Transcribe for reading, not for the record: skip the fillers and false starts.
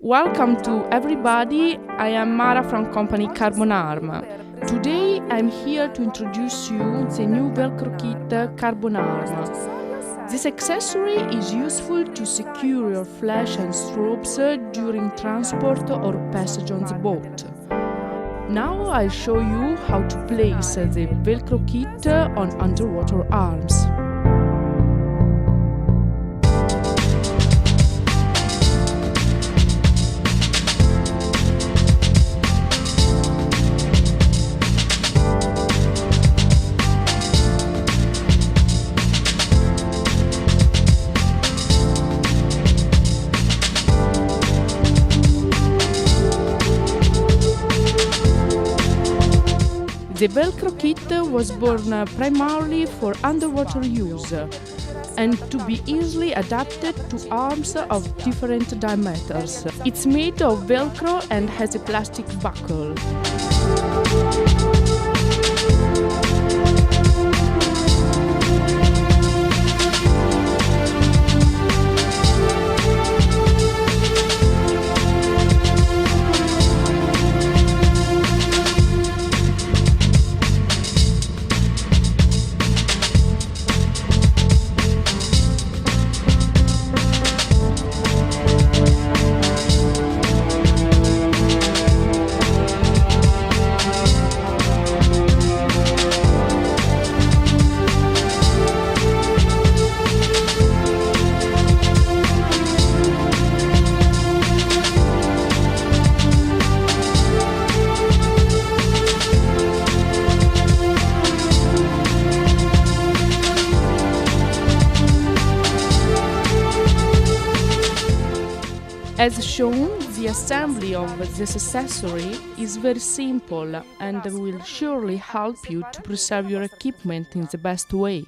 Welcome to everybody, I am Mara from company Carbonarm. Today I'm here to introduce you the new Velcro Kit Carbonarm. This accessory is useful to secure your flash and strobes during transport or passage on the boat. Now I'll show you how to place the Velcro kit on underwater arms. The Velcro kit was born primarily for underwater use and to be easily adapted to arms of different diameters. It's made of Velcro and has a plastic buckle. As shown, the assembly of this accessory is very simple and will surely help you to preserve your equipment in the best way.